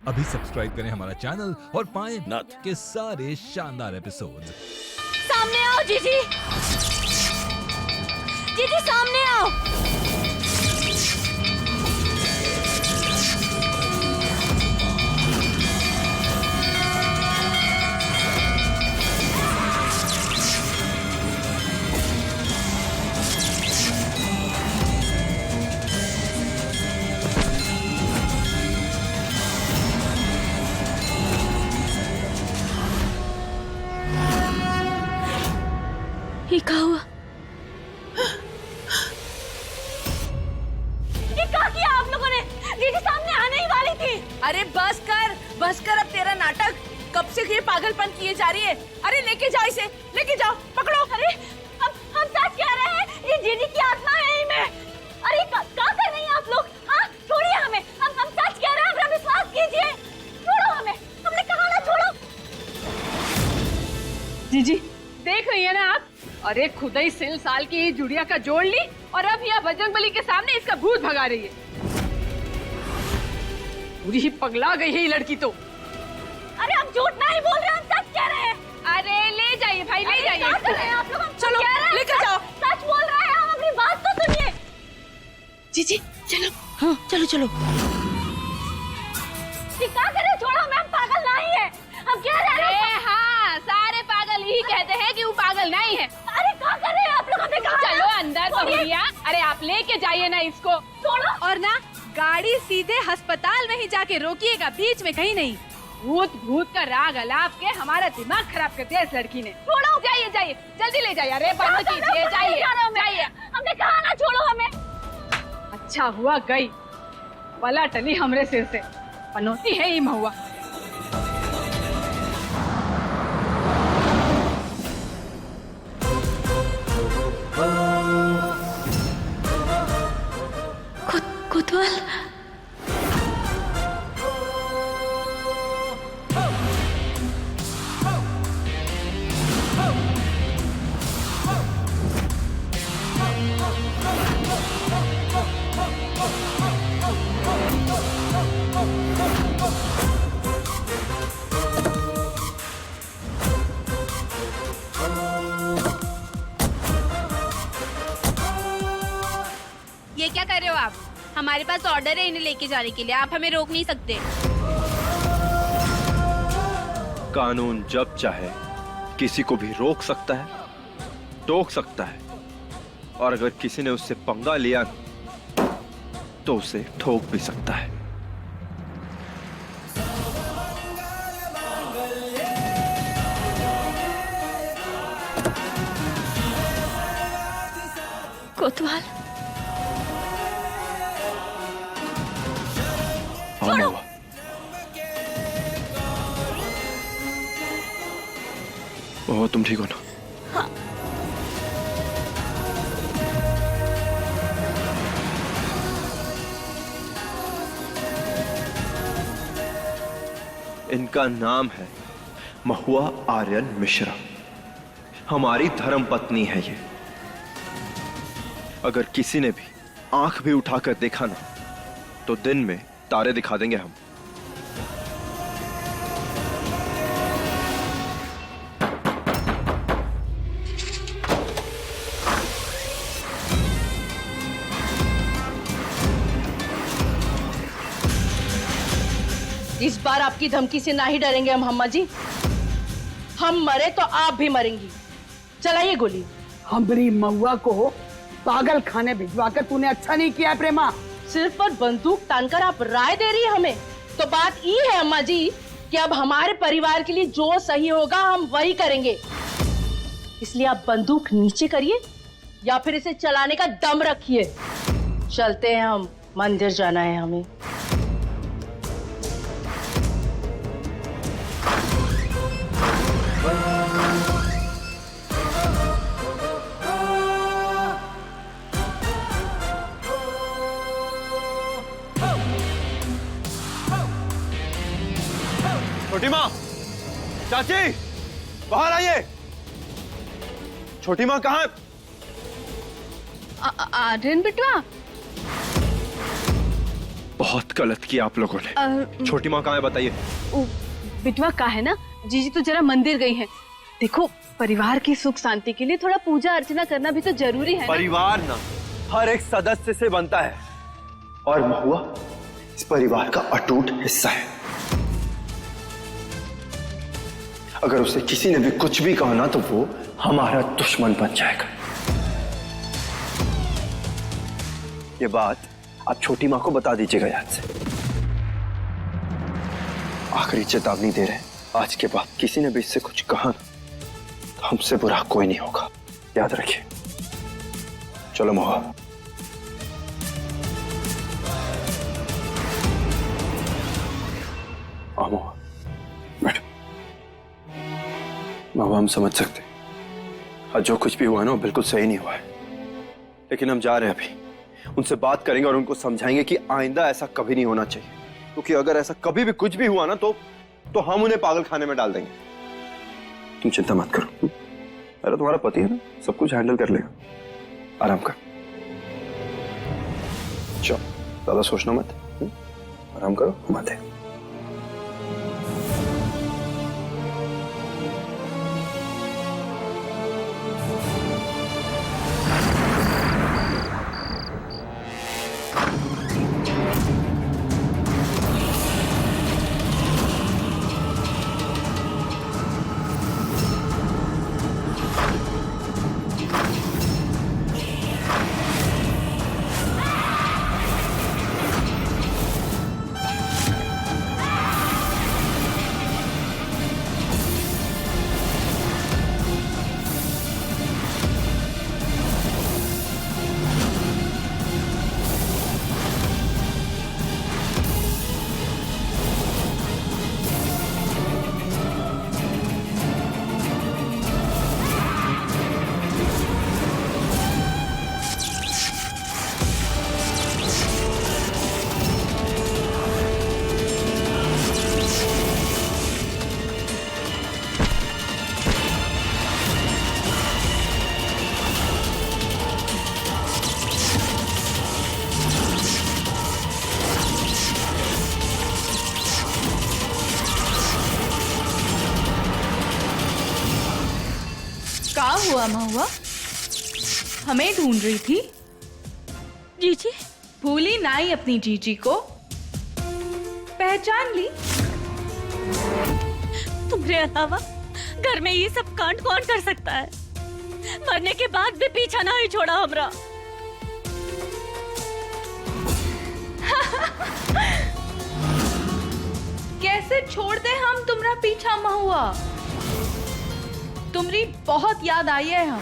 अभी सब्सक्राइब करें हमारा चैनल और पाएं नाथ। के सारे शानदार एपिसोड्स। सामने आओ जीजी, जीजी सामने आओ। ये क्या हुआ? ये क्या किया आप लोगों ने? दीदी सामने आने ही वाली थी। अरे बस कर अब तेरा नाटक। कब से ये पागलपन किए जा रही है। अरे लेके जाओ इसे, लेके जाओ, पकड़ो। अरे हम सच कह रहे हैं, ये जीजी की आत्मा है इनमें। अरे क्या कर रही हैं आप लोग? हाँ छोड़िए हमें, हम सच कह रहे हैं, हमें विश्वास कीजिए। छोड़ो हमें, हमने कहा ना छोड़ो। जीजी देख रही है ना आप? अरे खुदा ही सिल साल की ये जुड़िया का जोड़ ली और अब यहाँ बजरंगबली के सामने इसका भूत भगा रही है। पूरी ही पगला गई है ये लड़की तो। अरे हम झूठ नहीं बोल रहे, हम सच कह रहे हैं। अरे ले जाइए भाई, ले जाइए। क्या कर रहे हैं आप लोग? हम चलो, कह रहे हैं, लेकर जाओ। सच बोल रहे हैं हम, अपनी बात तो सुनिए। जीजी चलो, हाँ चलो चलो। ये क्या कर रहे हो? छोड़ो हमें, हम पागल नहीं है। हम कह रहे हैं। अरे हाँ, सारे पागल ही कहते हैं कि वो पागल नहीं है। अरे क्या कर रहे हैं आप लोग? हमें कहा चलो अंदर बहुरिया। अरे आप लेके जाइए ना इसको। छोड़ो। और ना गाड़ी सीधे अस्पताल में ही जाके रोकिएगा, बीच में कहीं नहीं। भूत भूत का राग अलाप के हमारा दिमाग खराब कर दिया इस लड़की ने। छोड़ो। जाइए जाइए, जल्दी ले जाइए। अरे बंद कीजिए, जाइए जाइए। हमने कहा ना छोड़ो हमें। अच्छा हुआ गई, बला टली हमरे सिर से। पनौती है ये महुआ। कोतवाल। ये क्या कर रहे हो आप? हमारे पास ऑर्डर है इन्हें लेके जाने के लिए, आप हमें रोक नहीं सकते। कानून जब चाहे किसी को भी रोक सकता है, टोक सकता है, और अगर किसी ने उससे पंगा लिया तो उसे ठोक भी सकता है। कोतवाल। हाँ महुआ, महुआ तुम ठीक हो ना? हाँ। इनका नाम है महुआ आर्यन मिश्रा। हमारी धर्म पत्नी है ये। अगर किसी ने भी आंख भी उठाकर देखा ना तो दिन में तारे दिखा देंगे हम। इस बार आपकी धमकी से ना ही डरेंगे हम अम्मा जी। हम मरे तो आप भी मरेंगी। चलाइए गोली। हमारी महुआ को पागल खाने भिजवाकर तूने अच्छा नहीं किया है प्रेमा। सिर्फ पर बंदूक तानकर आप राय दे रही है हमें। तो बात ये है अम्मा जी कि अब हमारे परिवार के लिए जो सही होगा हम वही करेंगे। इसलिए आप बंदूक नीचे करिए या फिर इसे चलाने का दम रखिए। चलते हैं हम, मंदिर जाना है हमें। छोटी माँ, चाची, बाहर आइए। छोटी माँ कहाँ है? आर्यन बिटवा, बहुत गलत किया आप लोगों ने। छोटी माँ कहाँ है बताइए? बिटवा का है ना, जीजी तो जरा मंदिर गई हैं। देखो, परिवार की सुख शांति के लिए थोड़ा पूजा अर्चना करना भी तो जरूरी है ना? परिवार ना हर एक सदस्य से बनता है, और महुआ इस परिवार का अटूट हिस्सा है। अगर उसे किसी ने भी कुछ भी कहा ना तो वो हमारा दुश्मन बन जाएगा। ये बात आप छोटी माँ को बता दीजिएगा याद से। आखिरी चेतावनी दे रहे हैं, आज के बाद किसी ने भी इससे कुछ कहा तो हमसे बुरा कोई नहीं होगा, याद रखिए। चलो महुआ। आओ महुआ, बैठो। महुआ, हम समझ सकते हैं आज जो कुछ भी हुआ ना वो बिल्कुल सही नहीं हुआ है, लेकिन हम जा रहे हैं अभी। उनसे बात करेंगे और उनको समझाएंगे कि आइंदा ऐसा कभी नहीं होना चाहिए, क्योंकि अगर ऐसा कभी भी कुछ भी हुआ ना तो हम उन्हें पागल खाने में डाल देंगे। तुम चिंता मत करो, अरे तुम्हारा पति है ना, सब कुछ हैंडल कर लेगा। आराम कर, चलो ज्यादा सोचना मत, आराम करो, मत है। क्या हुआ महुआ? हमें ढूंढ रही थी? जीजी भूली नाई अपनी जीजी को? पहचान ली? तुम्हारे अलावा घर में ये सब कांड कौन कर सकता है? मरने के बाद भी पीछा ना ही छोड़ा हमरा। कैसे छोड़ दे हम तुम्हारा पीछा महुआ? तुम्हारी बहुत याद आई है हम,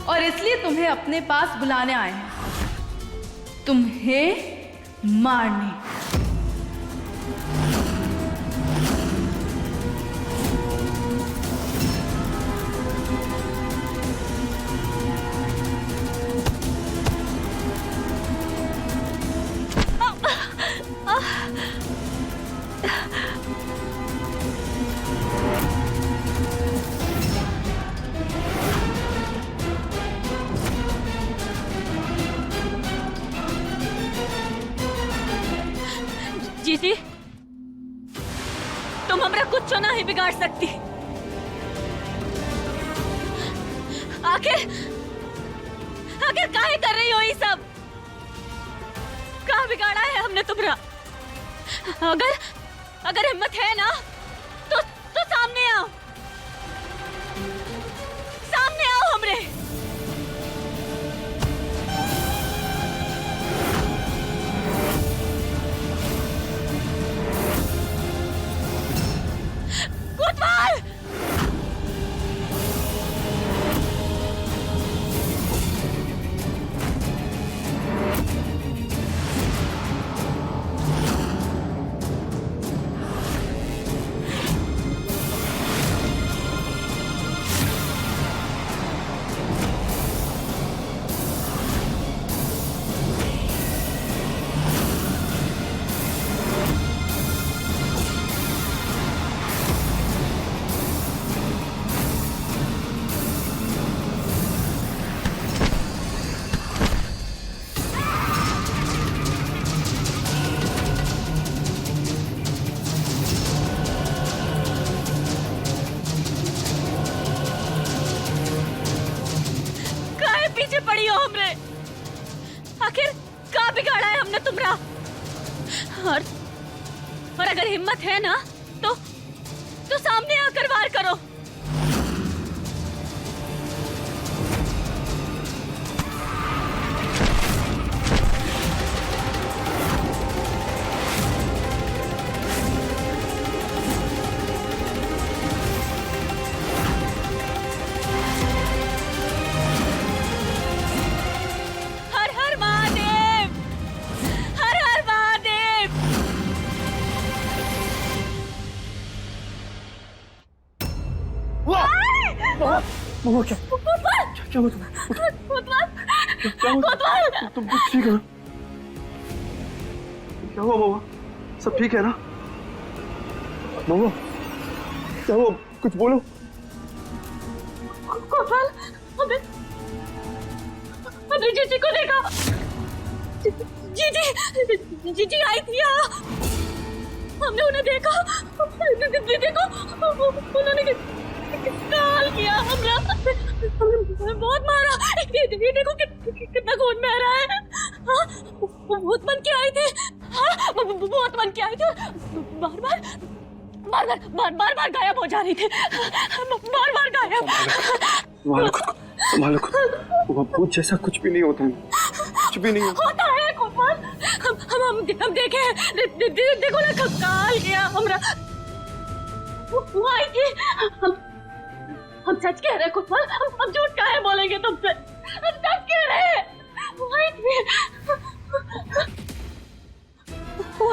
और इसलिए तुम्हें अपने पास बुलाने आए हैं, तुम्हें मारने। जीजी तुम हमरा कुछ ना ही बिगाड़ सकती। आखिर काहे कर रही हो ये सब? कहाँ बिगाड़ा है हमने तुम्हारा? अगर हिम्मत है ना तो सामने आओ, सामने आओ हमरे। कोतवाल! हमरे? आखिर का बिगाड़ा है हमने तुमरा? और अगर हिम्मत है ना तो सामने आकर वार करो। हर हर महादेव, हर हर महादेव। महुआ क्या हुआ तुम्हें? तुम ठीक है ना? क्या हुआ महुआ? सब ठीक है ना? महुआ क्या हुआ? कुछ बोलो। कोतवाल, हमने जीजी को देखा। जीजी आई थी यहाँ। हमने उन्हें देखा। दीदी को उन्होंने काल किया। हमने बहुत मारा। दीदी को कितना खून बह रहा है। हाँ, बहुत मन के आए थे। हाँ, बहुत मन के आए थे। बार बार गायब हो जा रही थी। बार गायब। संभालो खुद को। भूत जैसा कुछ भी नहीं होता है। कुछ भी नहीं होता है कोतवाल। हम देखे। देखो ना काल किया हमरा। वो आई थी। हम सच कह रहे कोतवाल। हम झूठ काहे बोलेंगे तुमसे? हम सच कह रहे। वो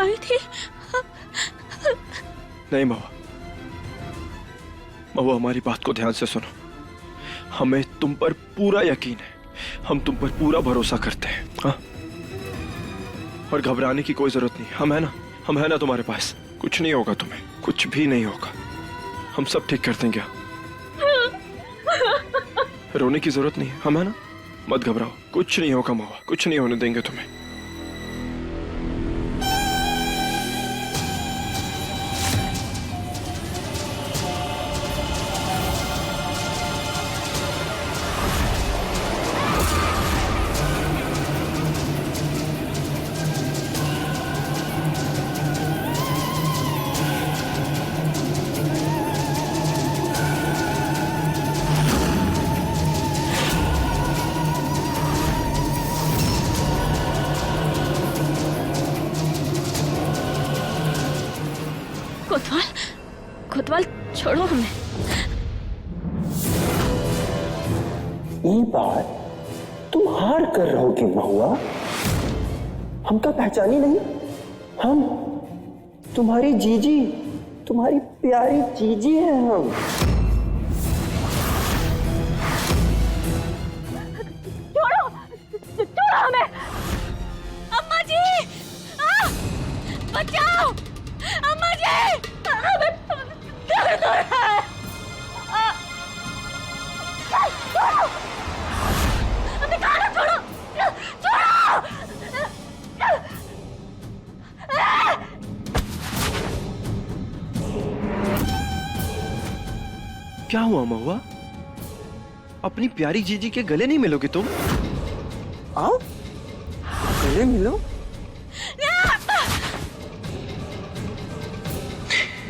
आई थी। नहीं महुआ, हमारी बात को ध्यान से सुनो। हमें तुम पर पूरा यकीन है। हम तुम पर पूरा भरोसा करते हैं। हाँ? और घबराने की कोई जरूरत नहीं। हम है ना तुम्हारे पास। कुछ नहीं होगा तुम्हें, कुछ भी नहीं होगा। हम सब ठीक कर देंगे। रोने की जरूरत नहीं है। हम है ना, मत घबराओ। कुछ नहीं होगा महुआ, कुछ नहीं होने देंगे तुम्हें। कोतवाल, छोड़ो हमें। ये बात तुम हार कर रहोगे महुआ? हमका पहचानी नहीं? हम तुम्हारी जीजी, तुम्हारी प्यारी जीजी हैं हम। छोड़ो हमें। अम्मा जी, बचाओ। अम्मा जी, दर्द हो रहा है। छोड़ो, हमें कहा ना छोड़ो। क्या हुआ महुआ? अपनी प्यारी जीजी के गले नहीं मिलोगे तुम? आओ गले मिलो।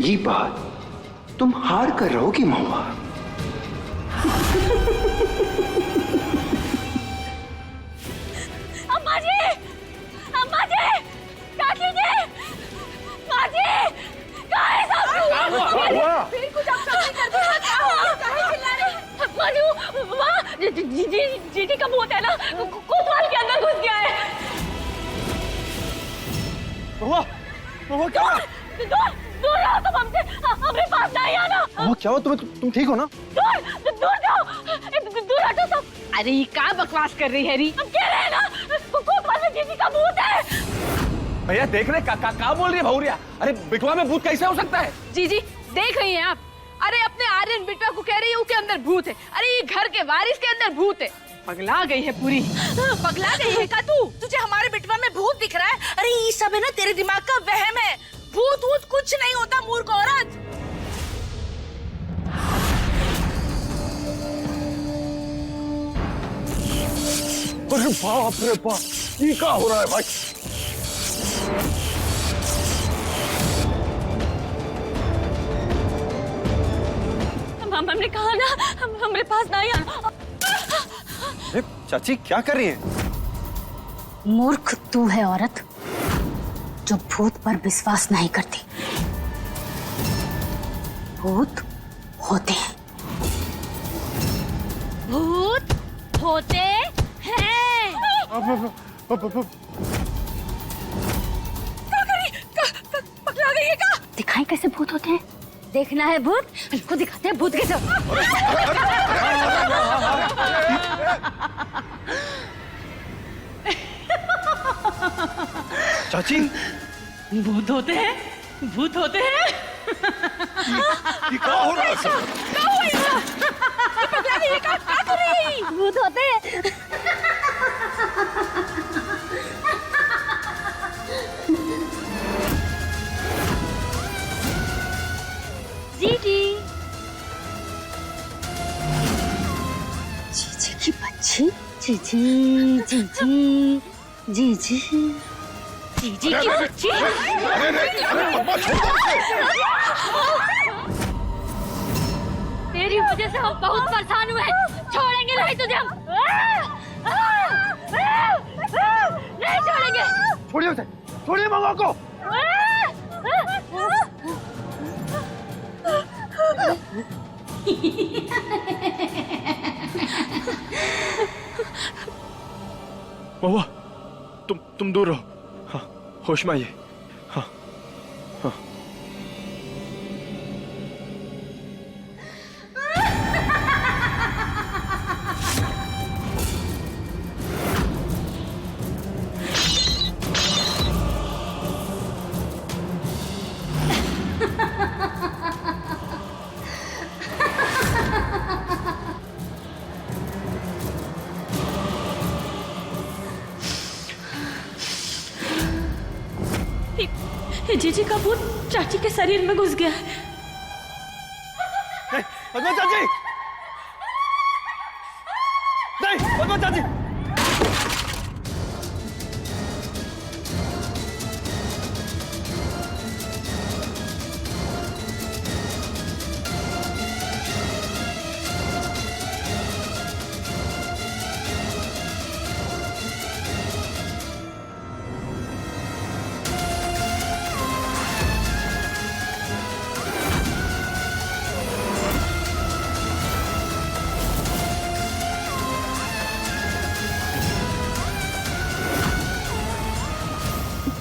ये बात तुम हार कर रहोगी महुआ। अम्मा जी, काकी जी, माँ जी, कहाँ है सब? फिर कुछ आप सब नहीं करते हैं। काहे चिल्ला रहे हैं? माँ जी, वहाँ जीजी का भूत है ना, कोतवाल के अंदर घुस गया है। महुआ क्या? दूर रहो तुम हमसे। हमारे पास नहीं आना। क्या हुआ तुम्हें? तुम ठीक हो ना? दूर जाओ। दूर हटो सब। अरे ये क्या बकवास कर रही है री? हम कह रहे हैं ना, कोतवाल में जीजी का भूत है। भैया देख रहे क्या बोल रही है भौरिया? अरे बिटवा में भूत कैसे हो सकता है? जीजी देख रही हैं आप? अरे अपने आर्यन बिटवा को कह रही है उसके अंदर भूत है। अरे ये घर के वारिस के अंदर भूत है। पगला गई है पूरी। पगला गई है का तू? तुझे हमारे बिटवा में भूत दिख रहा है? अरे ये सब है ना तेरे दिमाग का वहम है। भूत वूत कुछ नहीं होता मूर्ख औरत। अरे बाप रे बाप, ये क्या हो रहा है भाई? हमने कहा ना हमारे पास नहीं आना। चाची क्या कर रही हैं? मूर्ख तू है औरत जो भूत पर विश्वास नहीं करती। भूत होते हैं। भूत होते हैं। पकड़ा गई है क्या? दिखाई कैसे भूत होते हैं? देखना है भूत, इसको दिखाते हैं भूत कैसे। चाची भूत होते हैं, भूत होते हैं। ये क्या हो रहा है? भूत होते हैं। जीजी जीजी की बच्ची। जीजी जीजी जीजी जीजी की बच्ची। तेरी वजह से हम बहुत परेशान हुए। छोड़ेंगे नहीं तुझे हम। नहीं छोड़ेंगे। छोड़िए उसे, छोड़िए महुआ को। महुआ तुम दूर रहो। हाँ, होश में आइए। हाँ हाँ। जीजी का भूत चाची के शरीर में घुस गया है। पद्मा चाची, नहीं पद्मा चाची।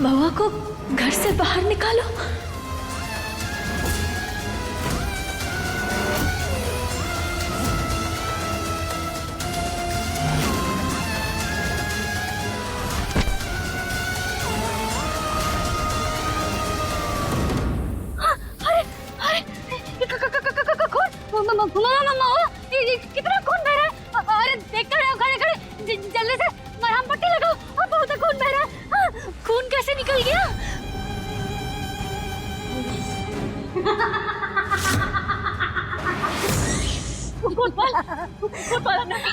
महुआ को घर से बाहर निकालो। कितना खून बह रहा है। अरे देखते रहो, खड़े खड़े जल्दी से मरहम पट्टी लगाओ। बहुत खून बह रहा है। खून कैसे निकल गया?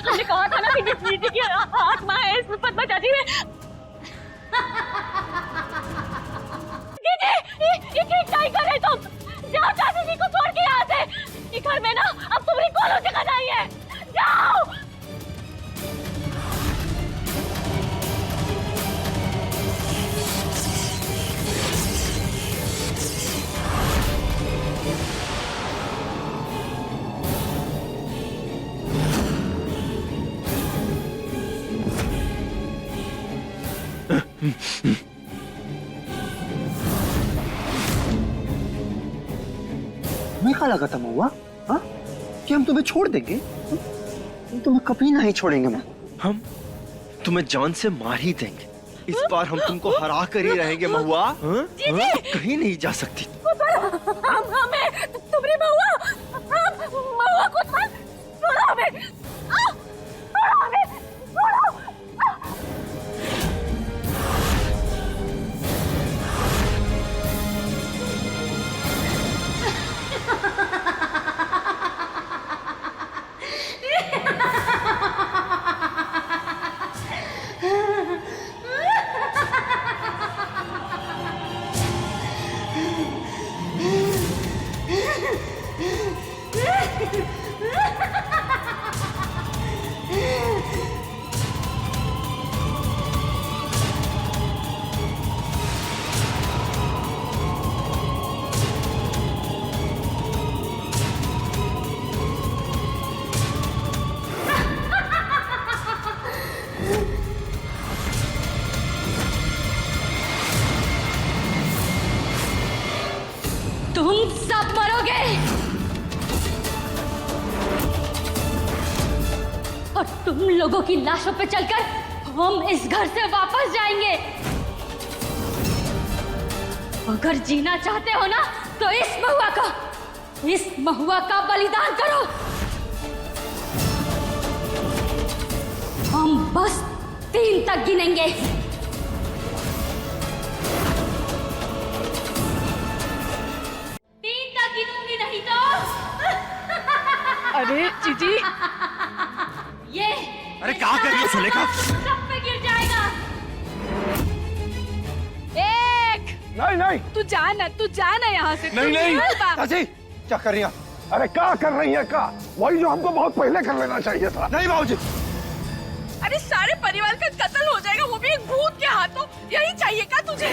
हमने कहा था ना कि जीजी की आत्मा है इस पद्मा चाची में। जीजी ये ठीक नहीं कर रहे तुम। जाओ चाची जी को छोड़ के यहाँ से। ये घर में ना अब तुम्हारी कोनो जगह नहीं है। जाओ। मैं क्या लगा था महुआ, हाँ? कि हम तुम्हें छोड़ देंगे? हम तुम्हें कभी नहीं छोड़ेंगे माँ। हम तुम्हें जान से मार ही देंगे। इस बार हम तुमको हरा कर ही रहेंगे महुआ। हाँ? कहीं नहीं जा सकती। हमें तुम्हारी महुआ को छोड़ो हमें। छोड़ो हमें, छोड़ो। तुम सब मरोगे और तुम लोगों की लाशों पे चलकर हम इस घर से वापस जाएंगे। अगर जीना चाहते हो ना तो इस महुआ का बलिदान करो। हम बस 3 तक गिनेंगे। 3 तक गिनूंगी नहीं तो अरे जीजी, ये अरे क्या कर रही हो सुलेखा? सब पे गिर जाएगा। एक नहीं तू जाना यहाँ से। नहीं नहीं चाची क्या कर रही हैं? अरे क्या कर रही है? का वही जो हमको बहुत पहले कर लेना चाहिए था। नहीं बाबूजी, अरे सारे परिवार का कत्ल हो जाएगा, वो भी एक भूत के हाथों। यही चाहिए क्या तुझे?